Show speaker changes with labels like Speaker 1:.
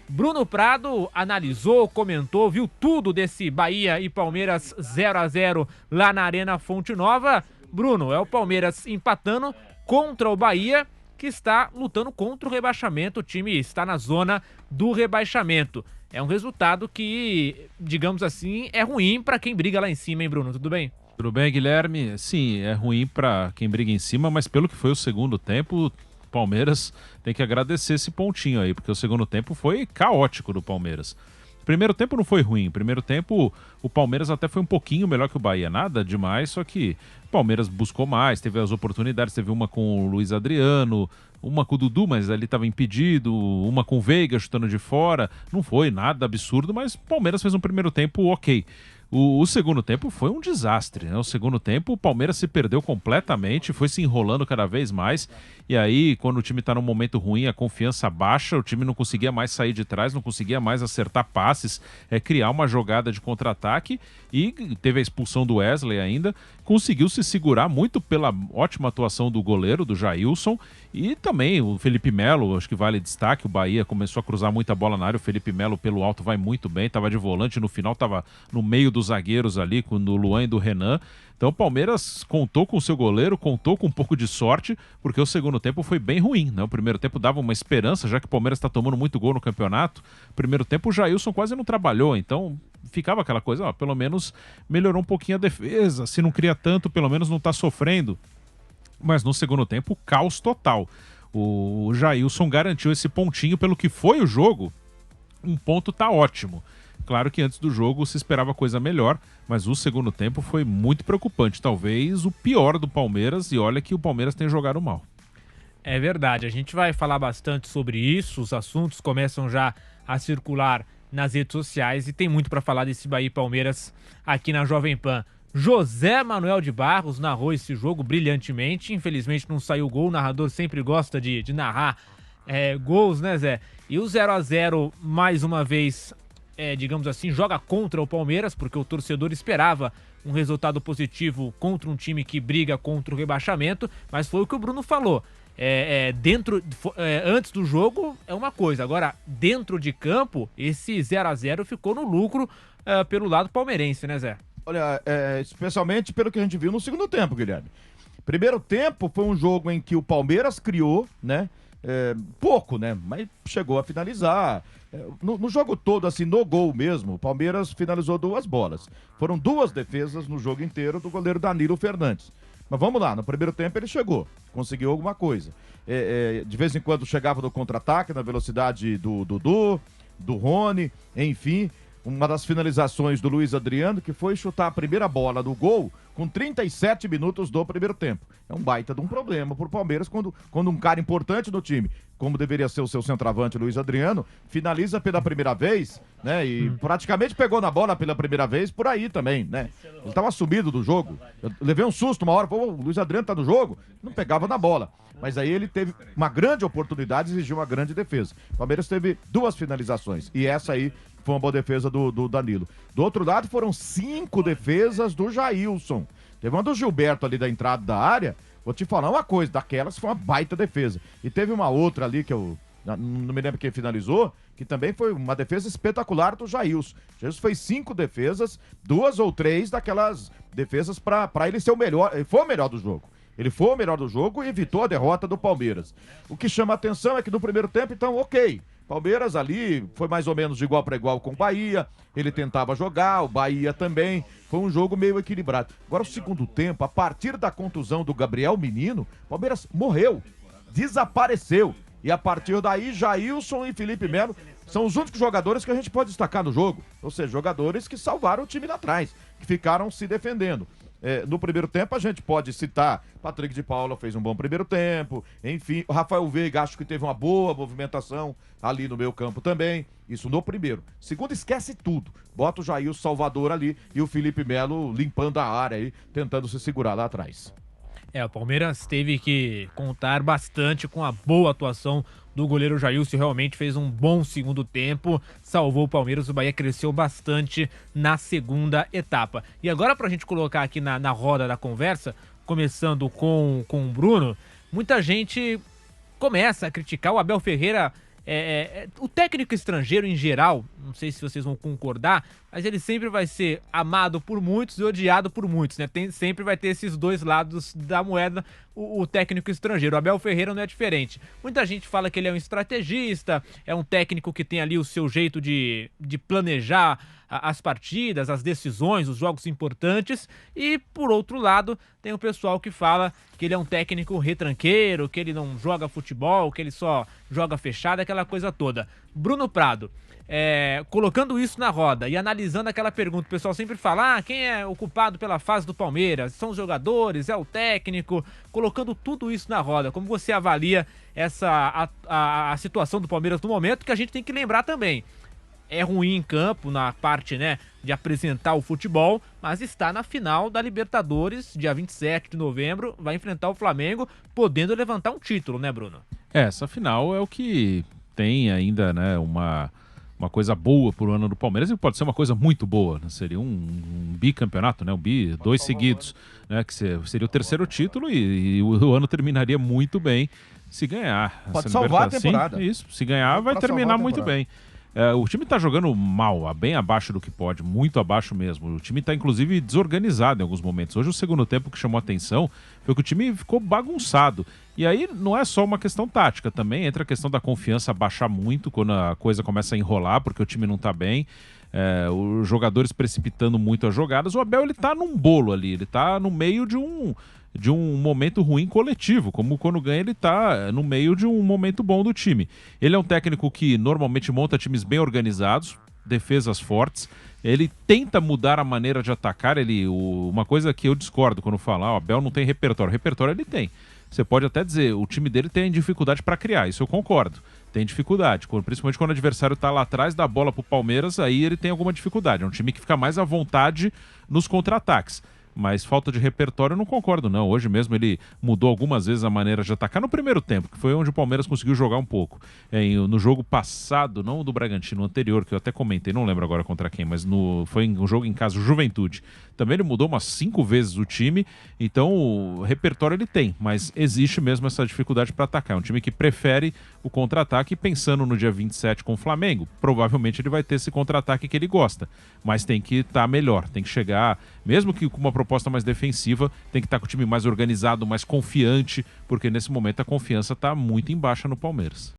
Speaker 1: Bruno Prado analisou, comentou, viu tudo desse Bahia e Palmeiras 0-0 lá na Arena Fonte Nova. Bruno, é o Palmeiras empatando contra o Bahia, que está lutando contra o rebaixamento. O time está na zona do rebaixamento. É um resultado que, digamos assim, é ruim para quem briga lá em cima, hein, Bruno? Tudo bem?
Speaker 2: Tudo bem, Guilherme? Sim, é ruim para quem briga em cima, mas pelo que foi o segundo tempo, o Palmeiras tem que agradecer esse pontinho aí, porque o segundo tempo foi caótico do Palmeiras. Primeiro tempo não foi ruim. Primeiro tempo o Palmeiras até foi um pouquinho melhor que o Bahia, nada demais, só que o Palmeiras buscou mais, teve as oportunidades, teve uma com o Luiz Adriano, uma com o Dudu, mas ali estava impedido, uma com o Veiga chutando de fora, não foi nada absurdo, mas o Palmeiras fez um primeiro tempo ok. O segundo tempo foi um desastre, né? O segundo tempo o Palmeiras se perdeu completamente, foi se enrolando cada vez mais, e aí quando o time está num momento ruim, a confiança baixa, o time não conseguia mais sair de trás, não conseguia mais acertar passes, criar uma jogada de contra-ataque, e teve a expulsão do Wesley ainda, conseguiu se segurar muito pela ótima atuação do goleiro, do Jailson, e também o Felipe Melo, acho que vale destaque, o Bahia começou a cruzar muita bola na área, o Felipe Melo pelo alto vai muito bem, estava de volante, no final estava no meio dos zagueiros ali, com o Luan e do Renan. Então o Palmeiras contou com o seu goleiro, contou com um pouco de sorte, porque o segundo tempo foi bem ruim, né? O primeiro tempo dava uma esperança, já que o Palmeiras está tomando muito gol no campeonato. Primeiro tempo o Jailson quase não trabalhou, então ficava aquela coisa, ó, pelo menos melhorou um pouquinho a defesa, se não cria tanto, pelo menos não está sofrendo. Mas no segundo tempo, caos total. O Jailson garantiu esse pontinho pelo que foi o jogo, um ponto tá ótimo. Claro que antes do jogo se esperava coisa melhor, mas o segundo tempo foi muito preocupante. Talvez o pior do Palmeiras, e olha que o Palmeiras tem jogado mal.
Speaker 1: É verdade, a gente vai falar bastante sobre isso, os assuntos começam já a circular nas redes sociais e tem muito para falar desse Bahia e Palmeiras aqui na Jovem Pan. José Manuel de Barros narrou esse jogo brilhantemente, infelizmente não saiu gol, o narrador sempre gosta de narrar gols, né, Zé? E o 0-0, mais uma vez, digamos assim, joga contra o Palmeiras, porque o torcedor esperava um resultado positivo contra um time que briga contra o rebaixamento, mas foi o que o Bruno falou. Antes do jogo é uma coisa, agora dentro de campo, esse 0-0 ficou no lucro pelo lado palmeirense, né, Zé?
Speaker 3: Olha, especialmente pelo que a gente viu no segundo tempo, Guilherme. Primeiro tempo foi um jogo em que o Palmeiras criou, né? Pouco, né? Mas chegou a finalizar. No jogo todo, assim, no gol mesmo, o Palmeiras finalizou 2 bolas. Foram 2 defesas no jogo inteiro do goleiro Danilo Fernandes. Mas vamos lá, no primeiro tempo ele chegou, conseguiu alguma coisa. De vez em quando chegava no contra-ataque, na velocidade do Dudu, do Rony, enfim. Uma das finalizações do Luiz Adriano, que foi chutar a primeira bola do gol com 37 minutos do primeiro tempo. É um baita de um problema pro Palmeiras quando um cara importante do time, como deveria ser o seu centroavante Luiz Adriano, finaliza pela primeira vez, né? E praticamente pegou na bola pela primeira vez por aí também, né? Ele tava sumido do jogo. Eu levei um susto uma hora, pô, o Luiz Adriano tá no jogo, não pegava na bola. Mas aí ele teve uma grande oportunidade e exigiu uma grande defesa. O Palmeiras teve 2 finalizações e essa aí foi uma boa defesa do Danilo. Do outro lado foram 5 defesas do Jailson. Teve uma do Gilberto ali da entrada da área. Vou te falar uma coisa, daquelas foi uma baita defesa. E teve uma outra ali que eu não me lembro quem finalizou, que também foi uma defesa espetacular do Jailson. O Jailson fez 5 defesas, 2 ou 3 daquelas defesas para ele ser o melhor. Ele foi o melhor do jogo. Ele foi o melhor do jogo e evitou a derrota do Palmeiras. O que chama a atenção é que no primeiro tempo, então, ok. Palmeiras ali foi mais ou menos de igual para igual com o Bahia. Ele tentava jogar, o Bahia também. Foi um jogo meio equilibrado. Agora, o segundo tempo, a partir da contusão do Gabriel Menino, o Palmeiras morreu, desapareceu. E a partir daí, Jailson e Felipe Melo são os únicos jogadores que a gente pode destacar no jogo. Ou seja, jogadores que salvaram o time lá atrás, que ficaram se defendendo. No primeiro tempo a gente pode citar Patrick de Paula fez um bom primeiro tempo, enfim, o Rafael Veiga acho que teve uma boa movimentação ali no meio campo também, isso no primeiro. Segundo, esquece tudo, bota o Jair Salvador ali e o Felipe Melo limpando a área aí, tentando se segurar lá atrás.
Speaker 1: O Palmeiras teve que contar bastante com a boa atuação do goleiro Jailson, realmente fez um bom segundo tempo, salvou o Palmeiras, o Bahia cresceu bastante na segunda etapa. E agora pra gente colocar aqui na roda da conversa, começando com o Bruno, muita gente começa a criticar o Abel Ferreira, O técnico estrangeiro em geral, não sei se vocês vão concordar, mas ele sempre vai ser amado por muitos e odiado por muitos, né? Sempre vai ter esses dois lados da moeda, o técnico estrangeiro. O Abel Ferreira não é diferente. Muita gente fala que ele é um estrategista, é um técnico que tem ali o seu jeito de planejar as partidas, as decisões, os jogos importantes, e por outro lado tem o pessoal que fala que ele é um técnico retranqueiro, que ele não joga futebol, que ele só joga fechado, aquela coisa toda. Bruno Prado, colocando isso na roda e analisando aquela pergunta, o pessoal sempre fala, quem é o culpado pela fase do Palmeiras? São os jogadores, é o técnico, colocando tudo isso na roda. Como você avalia a situação do Palmeiras no momento, que a gente tem que lembrar também? É ruim em campo, na parte, né, de apresentar o futebol, mas está na final da Libertadores, dia 27 de novembro, vai enfrentar o Flamengo, podendo levantar um título, né, Bruno?
Speaker 2: Essa final é o que tem ainda, né, uma coisa boa pro ano do Palmeiras, e pode ser uma coisa muito boa, né? Seria um bicampeonato, né, dois seguidos, né, que seria o terceiro título e o ano terminaria muito bem se ganhar.
Speaker 3: Pode salvar a temporada.
Speaker 2: Sim, isso, se ganhar vai terminar muito bem. O time tá jogando mal, bem abaixo do que pode, muito abaixo mesmo. O time tá, inclusive, desorganizado em alguns momentos. Hoje, o segundo tempo que chamou a atenção foi que o time ficou bagunçado. E aí, não é só uma questão tática, também entra a questão da confiança baixar muito quando a coisa começa a enrolar, porque o time não tá bem. Os jogadores precipitando muito as jogadas. O Abel, ele tá num bolo ali, ele tá no meio de um momento ruim coletivo, como quando ganha ele tá no meio de um momento bom do time. Ele é um técnico que normalmente monta times bem organizados, defesas fortes, ele tenta mudar a maneira de atacar, uma coisa que eu discordo quando fala, o Abel não tem repertório ele tem. Você pode até dizer, o time dele tem dificuldade para criar, isso eu concordo. Tem dificuldade, principalmente quando o adversário tá lá atrás da bola pro Palmeiras, aí ele tem alguma dificuldade. É um time que fica mais à vontade nos contra-ataques. Mas falta de repertório eu não concordo, não. Hoje mesmo ele mudou algumas vezes a maneira de atacar no primeiro tempo, que foi onde o Palmeiras conseguiu jogar um pouco. No jogo passado, não do Bragantino, anterior, que eu até comentei, não lembro agora contra quem, mas foi um jogo em casa, Juventude. Também ele mudou umas 5 vezes o time, então o repertório ele tem, mas existe mesmo essa dificuldade para atacar. É um time que prefere o contra-ataque, pensando no dia 27 com o Flamengo, provavelmente ele vai ter esse contra-ataque que ele gosta, mas tem que estar melhor, tem que chegar, mesmo que com uma proposta mais defensiva, tem que estar com o time mais organizado, mais confiante, porque nesse momento a confiança está muito em baixa no Palmeiras.